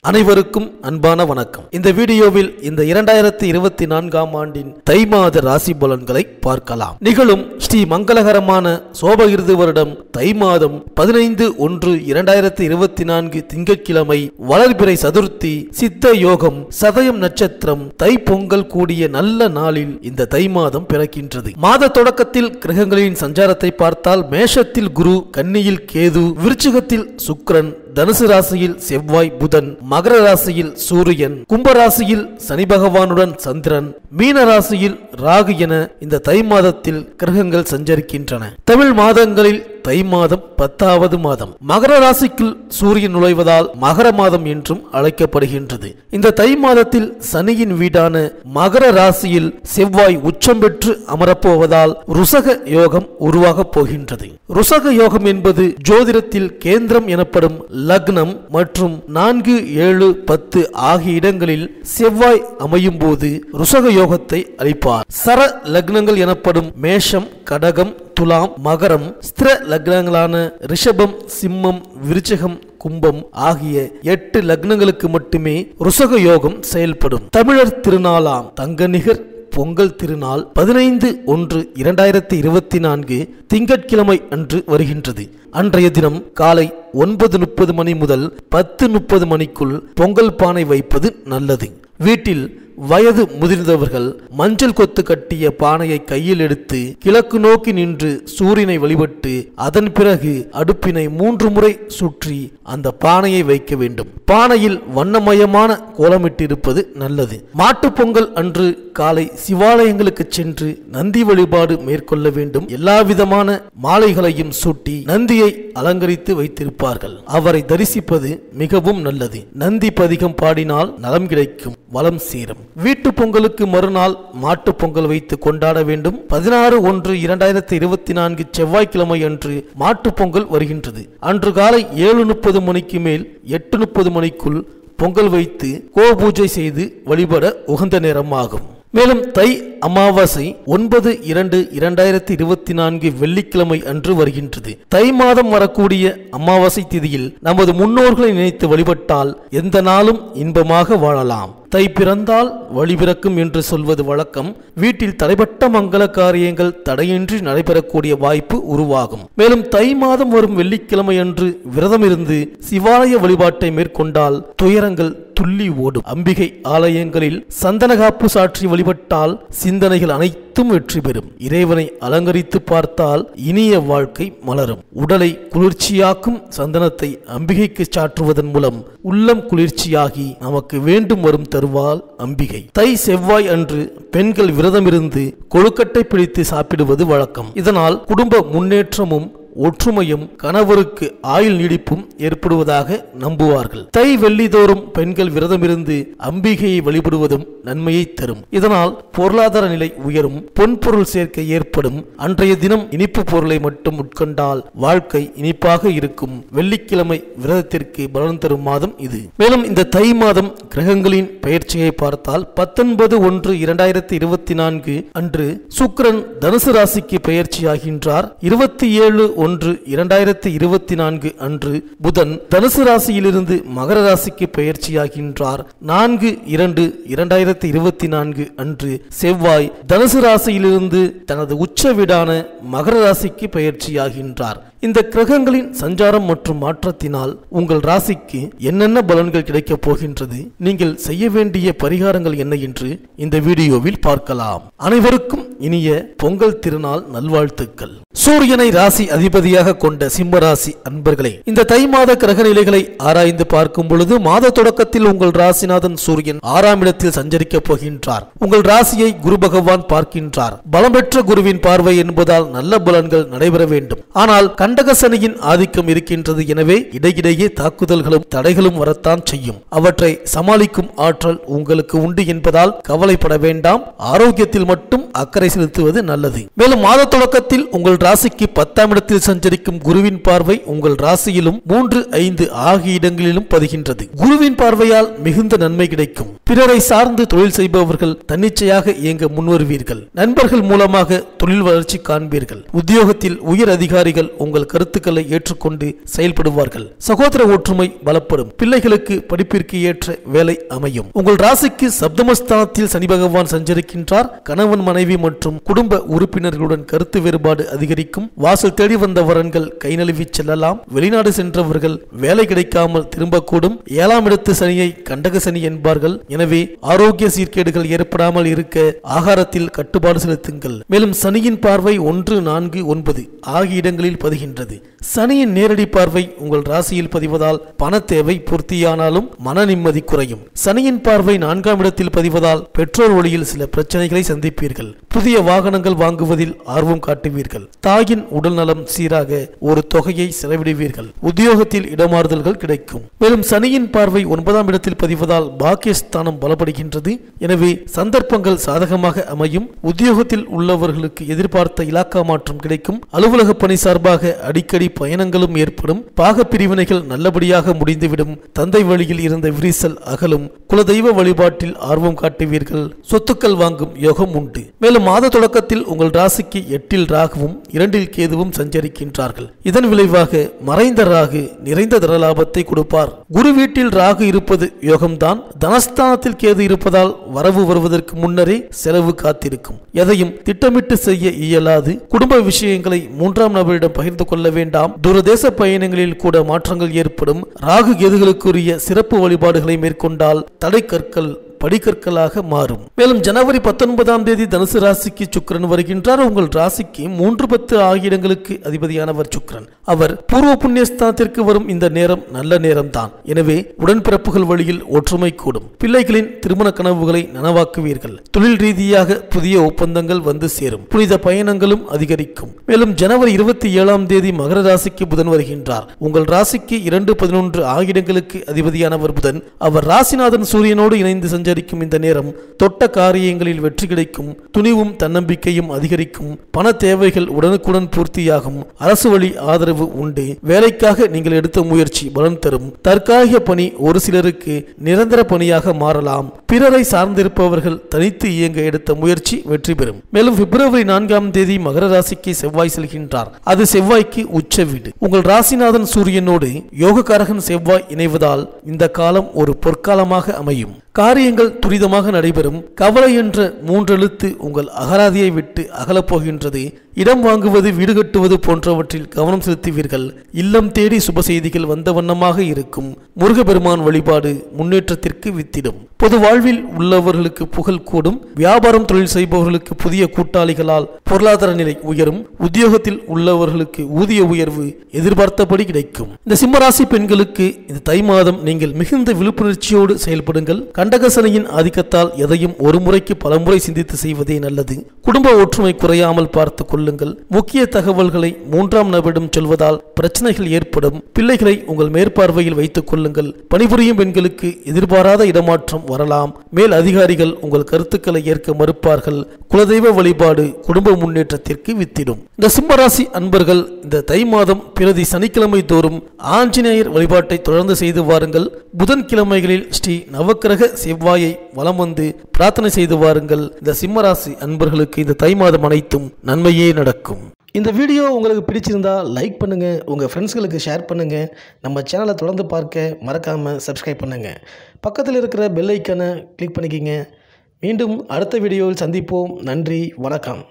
அனைவருக்கும் அன்பான வணக்கம். இந்த வீடியோவில் இந்த 2024ஆம் ஆண்டின் தை மாத ராசி பலன்களை பார்க்கலாம். நிகழும் ஸ்ரீ மங்களகரமான சோபகிருது வருடம் தை மாதம் 15/1/2024 திங்கட்கிழமை வளர்பிறை சதுர்த்தி சித்த யோகம் சதயம் நட்சத்திரம் தை பொங்கல் கூடிய நல்ல நாளில் இந்த தை மாதம் பிறக்கின்றது. மாத தொடக்கத்தில் கிரகங்களின் சஞ்சாரத்தை பார்த்தால் மேஷத்தில் குரு, கன்னியில் கேது, விருச்சிகத்தில் சுக்கிரன், தனுசு ராசியில் செவ்வாய் புதன், மகர ராசியில் சூரியன், கும்பராசியில் சனி பகவானுடன் சந்திரன், மீன ராசியில் ராகு என இந்த தை மாதத்தில் கிரகங்கள் சஞ்சரிக்கின்றன. தமிழ் மாதங்களில் தை மாதம் 10வது மாதம். மகர ராசிக்குள் சூரியன் நுழைவதால் மகர மாதம் என்றும் அழைக்கப்படுகின்றது. இந்த தை மாதத்தில் சனியின் வீடான மகர ராசியில் செவ்வாய் உச்சம் பெற்று அமரப்போவதால் ருசக யோகம் உருவாக போகின்றது. ருசக யோகம் என்பது ஜோதிடத்தில் கேந்திரம் எனப்படும் லக்னம் மற்றும் 4, 7, 10 ஆகிய இடங்களில் செவ்வாய் அமையும் போது ருசக யோகத்தை அளிப்பார். சர லக்னங்கள் எனப்படும் மேஷம், கடகம், துலாம், மகரம், ஸ்திர லக்னங்களான ரிஷபம், சிம்மம், விருச்சிகம், கும்பம் ஆகிய 8 லக்னங்களுக்கு மட்டுமே ருசக யோகம் செயல்படும். தமிழர் திருநாளாம் தங்கநிகர் பொங்கல் திருநாள் 15/1/2024 திங்கட்கிழமை அன்று வருகின்றது. அன்றைய தினம் காலை 9:30 மணி முதல் 10:30 மணிக்குள் பொங்கல் பானை வைப்பது நல்லது. வீட்டில் வயது முதிர்ந்தவர்கள் மஞ்சள் கொத்து கட்டிய பானையை கையில் எடுத்து கிழக்கு நோக்கி நின்று சூரியனை வழிபட்டு அதன் பிறகு அடுப்பினை 3 முறை சுற்றி அந்த பானையை வைக்க வேண்டும். பானையில் வண்ணமயமான கோலமிட்டு இருப்பது நல்லது. மாட்டுப் பொங்கல் அன்று காலை சிவாலயங்களுக்கு சென்று நந்தி வழிபாடு மேற்கொள்ள வேண்டும். எல்லா விதமான மாலைகளையும் சூட்டி நந்தியை அலங்கரித்து வைத்திருப்பார்கள். அவரை தரிசிப்பது மிகவும் நல்லது. நந்தி பதிகம் பாடினால் நலம் கிடைக்கும், வளம் சேரும். வீட்டு பொங்கலுக்கு மறுநாள் மாட்டு பொங்கல் வைத்து கொண்டாட வேண்டும். 16/1/2024 செவ்வாய்க்கிழமை அன்று மாட்டு பொங்கல் வருகின்றது. அன்று காலை 7:30 மணிக்கு மேல் 8:30 மணிக்குள் பொங்கல் வைத்து கோபூஜை செய்து வழிபட உகந்த நேரமாகும். மேலும் தை அமாவாசை 9/2/2024 வெள்ளிக்கிழமை அன்று வருகின்றது. தை மாதம் வரக்கூடிய அமாவாசை திதியில் நமது முன்னோர்களை நினைத்து வழிபட்டால் எந்த நாளும் இன்பமாக வாழலாம். தை பிறந்தால் வழி பிறக்கும் என்று சொல்வது வழக்கம். வீட்டில் தடைப்பட்ட மங்கள காரியங்கள் தடையின்றி நடைபெறக்கூடிய வாய்ப்பு உருவாகும். மேலும் தை மாதம் வரும் வெள்ளிக்கிழமை அன்று விரதம் இருந்து சிவாலய வழிபாட்டை மேற்கொண்டால் துயரங்கள் துள்ளி ஓடும். அம்பிகை ஆலயங்களில் சந்தனகாப்பு சாற்றி வழிபட்டால் சிந்தனைகள் அனைத்தும் வெற்றி பெறும். இறைவனை அலங்கரித்து பார்த்தால் இனிய வாழ்க்கை மலரும். உடலை குளிர்ச்சியாக்கும் சந்தனத்தை அம்பிகைக்கு சாற்றுவதன் மூலம் உள்ளம் குளிர்ச்சியாகி நமக்கு வேண்டும் வரும் தருவாள் அம்பிகை. தை செவ்வாய் அன்று பெண்கள் விரதம் இருந்து கொழுக்கட்டை பிடித்து சாப்பிடுவது வழக்கம். இதனால் குடும்ப முன்னேற்றமும் ஒற்றுமையும் கணவருக்கு ஆயுள் நீடிப்பும் ஏற்படுவதாக நம்புவார்கள். தை வெள்ளிதோறும் பெண்கள் விரதமிருந்து அம்பிகையை வழிபடுவதும் நன்மையை தரும். இதனால் பொருளாதார நிலை உயரும், பொன்பொருள் சேர்க்கை ஏற்படும். அன்றைய தினம் இனிப்பு பொருளை மட்டும் உட்கொண்டால் வாழ்க்கை இனிப்பாக இருக்கும். வெள்ளிக்கிழமை விரதத்திற்கு பலன் தரும் மாதம் இது. மேலும் இந்த தை மாதம் கிரகங்களின் பெயர்ச்சியை பார்த்தால் 19/1/2024 அன்று சுக்கிரன் தனுசு ராசிக்கு பெயர்ச்சியாகின்றார். 27/1/2024 அன்று புதன் தனுசு ராசியிலிருந்து மகர ராசிக்கு பெயர்ச்சியாகின்றார். 4/2/2024 அன்று செவ்வாய் தனுசு ராசியிலிருந்து தனது உச்ச வீடான மகர ராசிக்கு பெயர்ச்சியாகின்றார். இந்த கிரகங்களின் சஞ்சாரம் மற்றும் மாற்றத்தினால் உங்கள் ராசிக்கு என்னென்ன பலன்கள் கிடைக்கப் போகின்றது, நீங்கள் செய்ய வேண்டிய பரிகாரங்கள் என்ன என்று இந்த வீடியோவில் பார்க்கலாம். அனைவருக்கும் இனிய பொங்கல் திருநாள் நல்வாழ்த்துக்கள். சூரியனை ராசி அதிபதியாக கொண்ட சிம்ம ராசி அன்பர்களே, இந்த தை மாத கிரக நிலைகளை ஆராய்ந்து பார்க்கும் பொழுது மாத தொடக்கத்தில் உங்கள் ராசிநாதன் சூரியன் 6ஆம் இடத்தில் சஞ்சரிக்க போகின்றார். உங்கள் ராசியை குரு பகவான் பார்க்கின்றார். பலம் பெற்ற குருவின் பார்வை என்பதால் நல்ல பலன்கள் நடைபெற வேண்டும். ஆனால் கண்டக சனியின் ஆதிக்கம் இருக்கின்றது. எனவே இடையிடையே தாக்குதல்களும் தடைகளும் வரத்தான் செய்யும். அவற்றை சமாளிக்கும் ஆற்றல் உங்களுக்கு உண்டு என்பதால் கவலைப்பட வேண்டாம். ஆரோக்கியத்தில் மட்டும் அக்கறை செலுத்துவது நல்லது. மேலும் மாத தொடக்கத்தில் உங்கள் ராசிக்கு 10ஆம் இடத்தில் சஞ்சரிக்கும் குருவின் பார்வை உங்கள் ராசியிலும் 3, 5 ஆகிய இடங்களிலும் பதிகின்றது. குருவின் பார்வையால் மிகுந்த நன்மை கிடைக்கும். பிறரை சார்ந்து தொழில் செய்பவர்கள் தன்னிச்சையாக இயங்க முன்வருவீர்கள். நண்பர்கள் மூலமாக தொழில் வளர்ச்சி காண்பீர்கள். உத்தியோகத்தில் உயர் அதிகாரிகள் உங்கள் உங்கள் கருத்துக்களை ஏற்றுக்கொண்டு செயல்படுவார்கள். சகோதர ஒற்றுமை பலப்படும். பிள்ளைகளுக்கு படிப்பிற்கு ஏற்ற வேலை அமையும். உங்கள் ராசிக்கு சப்தமஸ்தானத்தில் சனி பகவான் சஞ்சரிக்கின்றார். கணவன் மனைவி மற்றும் குடும்ப உறுப்பினர்களுடன் கருத்து வேறுபாடு அதிகரிக்கும். வாசல் தேடி வந்த வரன்கள் கை நழுவி செல்லலாம். வெளிநாடு சென்றவர்கள் வேலை கிடைக்காமல் திரும்பக்கூடும். 7ஆம் இடத்து சனியை கண்டக சனி என்பார்கள். எனவே ஆரோக்கிய சீர்கேடுகள் ஏற்படாமல் இருக்க ஆகாரத்தில் கட்டுப்பாடு செலுத்துங்கள். மேலும் சனியின் பார்வை 1, 4, 9 ஆகிய இடங்களில் பதிகின்றது. சனியின் நேரடி பார்வை உங்கள் ராசியில் பதிவதால் பண தேவை பூர்த்தியானாலும் மன நிம்மதி குறையும். சனியின் பார்வை 4ஆம் இடத்தில் பதிவதால் பெற்றோர் வழியில் சில பிரச்சனைகளை சந்திப்பீர்கள். புதிய வாகனங்கள் வாங்குவதில் ஆர்வம் காட்டுவீர்கள். தாயின் உடல் நலம் சீராக ஒரு தொகையை செலவிடுவீர்கள். உத்தியோகத்தில் இடமாறுதல்கள் கிடைக்கும். மேலும் சனியின் பார்வை 9ஆம் இடத்தில் பதிவதால் பாக்கியஸ்தானம் பலப்படுகின்றது. எனவே சந்தர்ப்பங்கள் சாதகமாக அமையும். உத்தியோகத்தில் உள்ளவர்களுக்கு எதிர்பார்த்த இலாக்கா மாற்றம் கிடைக்கும். அலுவலக பணி சார்பாக அடிக்கடி பயணங்களும் ஏற்படும். பாக பிரிவினைகள் நல்லபடியாக முடிந்துவிடும். தந்தை வழியில் இருந்த விரிசல் அகலும். குலதெய்வ வழிபாட்டில் ஆர்வம் காட்டுவீர்கள். சொத்துக்கள் வாங்கும் யோகம் உண்டு. மேலும் மாத தொடக்கத்தில் உங்கள் ராசிக்கு 8இல் ராகுவும் 2இல் கேதுவும் சஞ்சரிக்கின்றார்கள். இதன் விளைவாக மறைந்த ராகு நிறைந்த தனலாபத்தை கொடுப்பார். குரு வீட்டில் ராகு இருப்பது யோகம்தான். தனஸ்தானத்தில் கேது இருப்பதால் வரவு வருவதற்கு முன்னரே செலவு காத்திருக்கும். எதையும் திட்டமிட்டு செய்ய இயலாது. குடும்ப விஷயங்களை 3ஆம் நபரிடம் பகிர்ந்து கொள்ள வேண்டாம். தூரதேச பயணங்களில் கூட மாற்றங்கள் ஏற்படும். ராகு கேதுகளுக்குரிய சிறப்பு வழிபாடுகளை மேற்கொண்டால் தடை கற்கள் படிக்கற்களாக மாறும். மேலும் ஜனவரி 19ஆம் தேதி தனுசு ராசிக்கு சுக்கிரன் வருகின்றார். உங்கள் ராசிக்கு 3, 10 ஆகிய இடங்களுக்கு அதிபதியானவர் சுக்கிரன். அவர் பூர்வ புண்ணியஸ்தானத்திற்கு வரும் இந்த நேரம் நல்ல நேரம்தான். எனவே உடன்பிறப்புகள் வழியில் ஒற்றுமை கூடும். பிள்ளைகளின் திருமண கனவுகளை நனவாக்குவீர்கள். தொழில் ரீதியாக புதிய ஒப்பந்தங்கள் வந்து சேரும். புனித பயணங்களும் அதிகரிக்கும். மேலும் ஜனவரி 27ஆம் தேதி மகர ராசிக்கு புதன் வருகின்றார். உங்கள் ராசிக்கு 2, 11 ஆகிய இடங்களுக்கு அதிபதியானவர் புதன். அவர் ராசிநாதன் சூரியனோடு இணைந்து இந்த நேரம் தொட்ட காரியங்களில் வெற்றி கிடைக்கும். துணிவும் தன்னம்பிக்கையும் அதிகரிக்கும். பண தேவைகள் உடனுக்குடன் பூர்த்தியாகும். அரசு வழி ஆதரவு உண்டு. வேலைக்காக நீங்கள் எடுத்த முயற்சி பலன் தரும். தற்காலிக பணி ஒரு சிலருக்கு நிரந்தர பணியாக மாறலாம். பிறரை சார்ந்திருப்பவர்கள் தனித்து இயங்க எடுத்த முயற்சி வெற்றி பெறும். மேலும் பிப்ரவரி 4ஆம் தேதி மகர ராசிக்கு செவ்வாய் செல்கின்றார். அது செவ்வாய்க்கு உச்ச வீடு. உங்கள் ராசிநாதன் சூரியனோடு யோகக்காரகன் செவ்வாய் இணைவதால் இந்த காலம் ஒரு பொற்காலமாக அமையும். காரியங்கள் துரிதமாக நடைபெறும். கவலை என்ற 3 எழுத்து உங்கள் அகராதியை விட்டு அகலப்போகின்றது. இடம் வாங்குவது, வீடு கட்டுவது போன்றவற்றில் கவனம் செலுத்துவீர்கள். இல்லம் தேடி சுப செய்திகள் வந்த வண்ணமாக இருக்கும். முருகப்பெருமான் வழிபாடு முன்னேற்றத்திற்கு வித்திடும். பொது வாழ்வில் உள்ளவர்களுக்கு புகழ் கூடும். வியாபாரம் தொழில் செய்பவர்களுக்கு புதிய கூட்டாளிகளால் பொருளாதார நிலை உயரும். உத்தியோகத்தில் உள்ளவர்களுக்கு ஊதிய உயர்வு எதிர்பார்த்தபடி கிடைக்கும். இந்த சிம்மராசி பெண்களுக்கு இந்த தை மாதம் நீங்கள் மிகுந்த விழிப்புணர்ச்சியோடு செயல்படுங்கள். கண்டகசனியின் ஆதிக்கத்தால் எதையும் ஒரு முறைக்கு பலமுறை சிந்தித்து செய்வதே நல்லது. குடும்ப ஒற்றுமை குறையாமல் பார்த்துக் கொள்ளுங்கள். முக்கிய தகவல்களை 3ஆம் நபரிடம் சொல்வதால் பிரச்சனைகள் ஏற்படும். பிள்ளைகளை உங்கள் மேற்பார்வையில் வைத்துக் கொள்ளுங்கள். பணிபுரியும் பெண்களுக்கு எதிர்பாராத இடமாற்றம் வரலாம். மேல் அதிகாரிகள் உங்கள் கருத்துக்களை ஏற்க மறுப்பார்கள். குலதெய்வ வழிபாடு குடும்ப முன்னேற்றத்திற்கு வித்திடும். இந்த சிம்மராசி அன்பர்கள் இந்த தை மாதம் பிரதி சனிக்கிழமை தோறும் ஆஞ்சநேயர் வழிபாட்டை தொடர்ந்து செய்து வாருங்கள். புதன்கிழமைகளில் ஸ்ரீ நவக்கிரக செவ்வாயை வலம் வந்து பிரார்த்தனை செய்து வாருங்கள். இந்த சிம்மராசி அன்பர்களுக்கு இந்த தை மாதம் அனைத்தும் நன்மையே நடக்கும். இந்த வீடியோ உங்களுக்கு பிடிச்சிருந்தா லைக் பண்ணுங்க, உங்க ஃப்ரெண்ட்ஸ்களுக்கு ஷேர் பண்ணுங்க. நம்ம சேனலை தொடர்ந்து பார்க்க மறக்காம சப்ஸ்கிரைப் பண்ணுங்க. பக்கத்தில் இருக்கிற பெல் ஐக்கானை கிளிக் பண்ணிக்கிங்க. மீண்டும் அடுத்த வீடியோவில் சந்திப்போம். நன்றி, வணக்கம்.